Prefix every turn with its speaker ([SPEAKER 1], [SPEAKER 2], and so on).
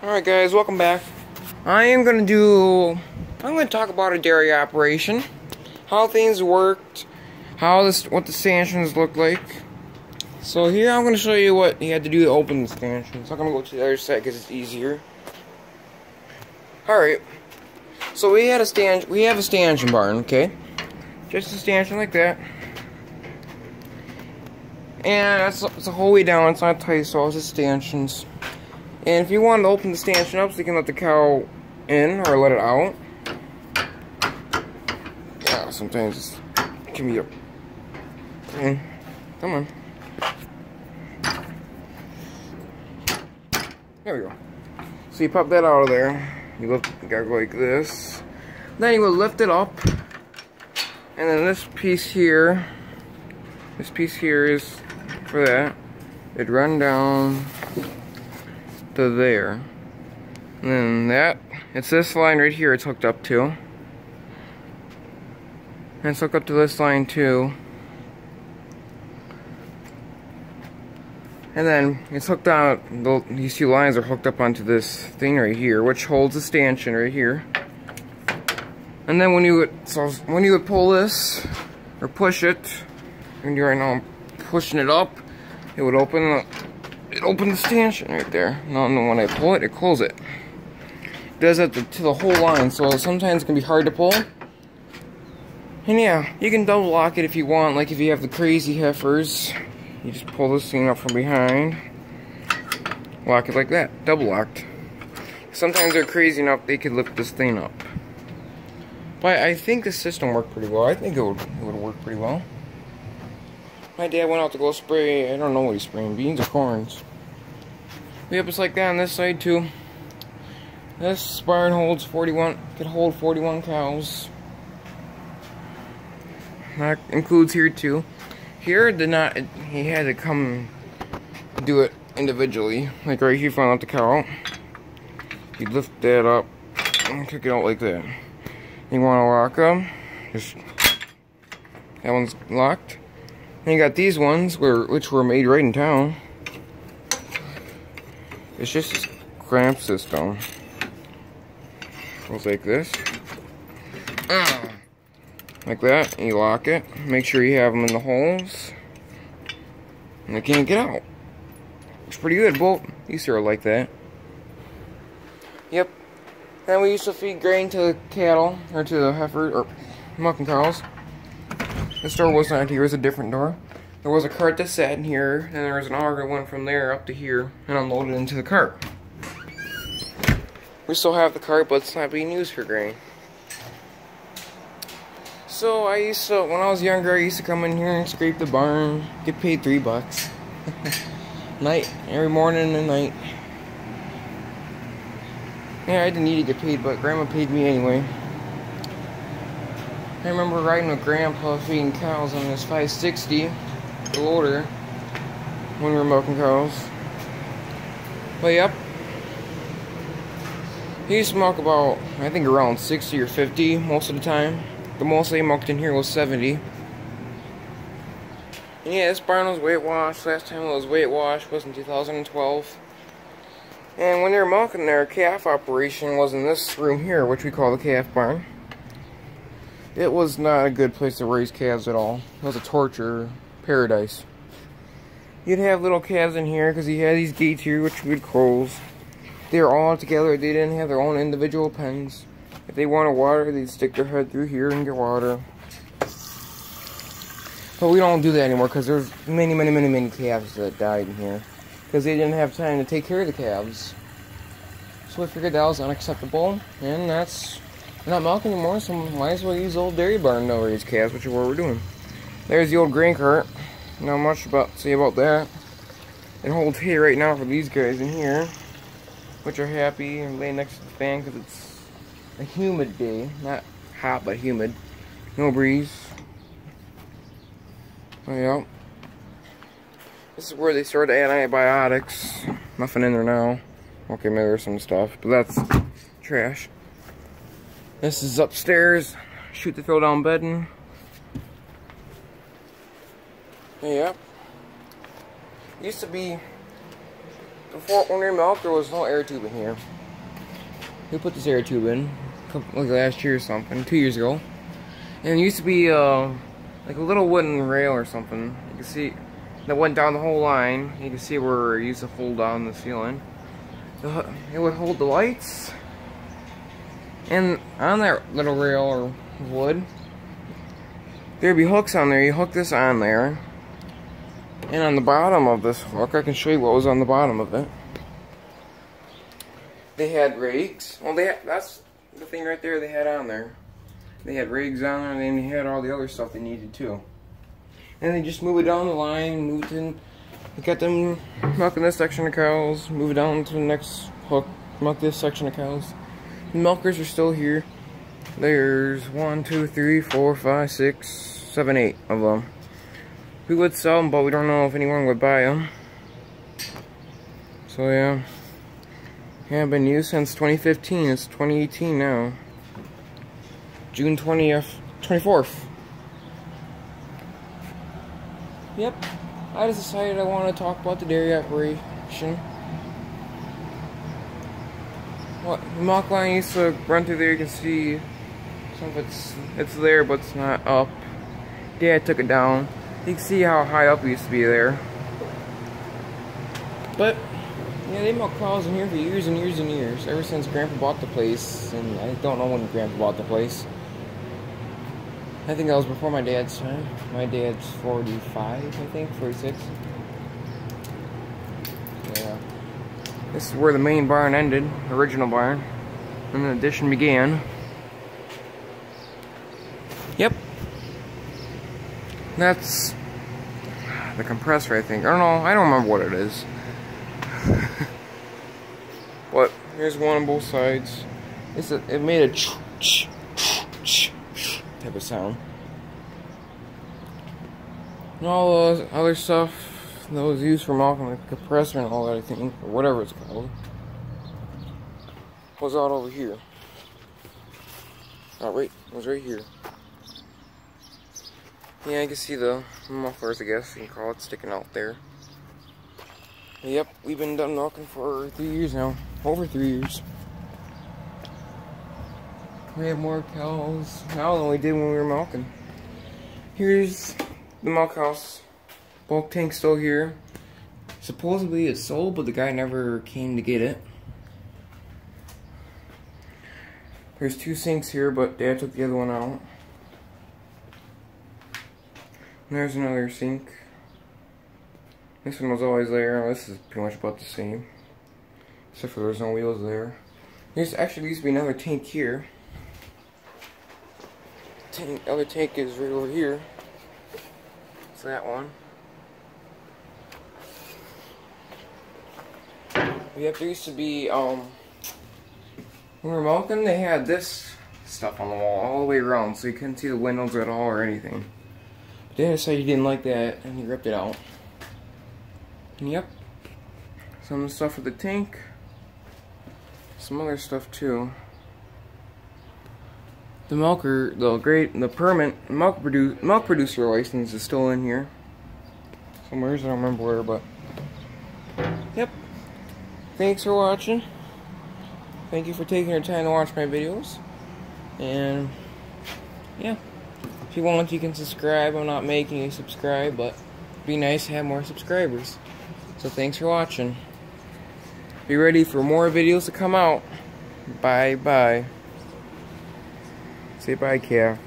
[SPEAKER 1] Alright guys, welcome back. I'm gonna talk about a dairy operation, how things worked, what the stanchions look like. So here I'm gonna show you what you had to do to open the stanchions. I'm gonna go to the other side because it's easier. Alright, so we have a stanchion barn, okay? Just a stanchion like that. And it's the whole way down, it's not tight, so it's just stanchions. And if you want to open the stanchion up so you can let the cow in or let it out. Yeah, sometimes it can be a... Come on. There we go. So you pop that out of there. You gotta go like this. Then you will lift it up. And then this piece here is for that. It'd run down to there. And then it's this line right here it's hooked up to. And it's hooked up to this line too. And then it's hooked on, these two lines are hooked up onto this thing right here, which holds the stanchion right here. And then when you would pull this, or push it, and right now I'm pushing it up, it would open the stanchion right there. Now when I pull it, it closes it. It does it to the whole line, so sometimes it can be hard to pull. And yeah, you can double lock it if you want, like if you have the crazy heifers. You just pull this thing up from behind, lock it like that, double locked. Sometimes they're crazy enough they could lift this thing up. But I think the system worked pretty well. I think it would work pretty well. My dad went out to go spray, I don't know what he's spraying, beans or corns. Yep, it's like that on this side too. This barn could hold 41 cows. That includes here too. Here he had to come do it individually. Like right here, found out the cow out. You lift that up and kick it out like that. You want to lock them, that one's locked. Then you got these ones, which were made right in town. It's just a clamp system. Goes like this. Like that, and you lock it. Make sure you have them in the holes. And they can't get out. It's pretty good, both. These are like that. Yep. Then we used to feed grain to the cattle, or to the heifer, or milking cows. This door was not here, it was a different door. There was a cart that sat in here, and there was an auger that went from there up to here, and unloaded into the cart. We still have the cart, but it's not being used for grain. So when I was younger, I used to come in here and scrape the barn, get paid $3. Every morning and night. Yeah, I didn't need to get paid, but Grandma paid me anyway. I remember riding with Grandpa feeding cows on this 560, the loader, when we were milking cows. But yep. He used to milk about, I think around 60 or 50 most of the time. The most they milked in here was 70. And yeah, this barn was weight washed. Last time it was weight washed was in 2012. And when they were milking, their calf operation was in this room here, which we call the calf barn. It was not a good place to raise calves at all. It was a torture paradise. You'd have little calves in here because you had these gates here, which we would close. They were all together. They didn't have their own individual pens. If they wanted water, they'd stick their head through here and get water. But we don't do that anymore because there's many calves that died in here. Because they didn't have time to take care of the calves. So we figured that was unacceptable. And we're not milking anymore, so might as well use the old dairy barn to raise calves, which is what we're doing. There's the old grain cart. Not much to say about that. It holds hay right now for these guys in here, which are happy and laying next to the fan because it's a humid day. Not hot, but humid. No breeze. Oh yeah. This is where they store the antibiotics. Nothing in there now. Okay, maybe there's some stuff, but that's trash. This is upstairs. Shoot the throw down bedding. Yep. Used to be before, when we milked, there was no air tube in here. We put this air tube in like last year or something, 2 years ago. And it used to be like a little wooden rail or something. You can see that went down the whole line. You can see where it used to hold down the ceiling. It would hold the lights. And on that little rail or wood, there'd be hooks on there. You hook this on there. And on the bottom of this hook, I can show you what was on the bottom of it. They had rigs. Well, that's the thing right there they had on there. They had rigs on there, and then they had all the other stuff they needed too. And they just move it down the line, moved in. They got them milking this section of cows, move it down to the next hook, milk this section of cows. The milkers are still here. There's 1, 2, 3, 4, 5, 6, 7, 8 of them. We would sell them, but we don't know if anyone would buy them. So yeah, have been used since 2015. It's 2018 now. June 24th. Yep, I just decided I want to talk about the dairy operation. What the milk line used to run through there. You can see some of it's there, but it's not up. Dad took it down. You can see how high up it used to be there. But yeah, they milk cows in here for years and years and years. Ever since Grandpa bought the place, and I don't know when Grandpa bought the place. I think that was before my dad's time. My dad's 45, I think, 46. Yeah. This is where the main barn ended, the original barn. And the addition began. Yep. That's the compressor, I think. I don't know. I don't remember what it is. But here's one on both sides. It made a type of sound. And all the other stuff that was used for milking, the compressor and all that, I think, or whatever it's called, was out over here. Oh wait, it was right here. Yeah, you can see the mufflers, I guess you can call it, sticking out there. Yep, we've been done milking for 3 years now. Over 3 years. We have more cows now than we did when we were milking. Here's the milk house. Bulk tank still here. Supposedly it's sold, but the guy never came to get it. There's 2 sinks here, but Dad took the other one out. And there's another sink. This one was always there. This is pretty much about the same, except for there's no wheels there. There's actually used to be another tank here. The other tank is right over here. It's that one. Yep, there used to be, when we were milking, they had this stuff on the wall all the way around, so you couldn't see the windows at all or anything. But Dad decided he didn't like that, and he ripped it out. And yep, some of the stuff with the tank, some other stuff too. The milker, the permit milk producer license is still in here somewhere. I don't remember where, but yep. Thanks for watching. Thank you for taking your time to watch my videos. And yeah, if you want, you can subscribe. I'm not making you subscribe, but it'd be nice to have more subscribers. So thanks for watching. Be ready for more videos to come out. Bye bye. Say bye, Cal.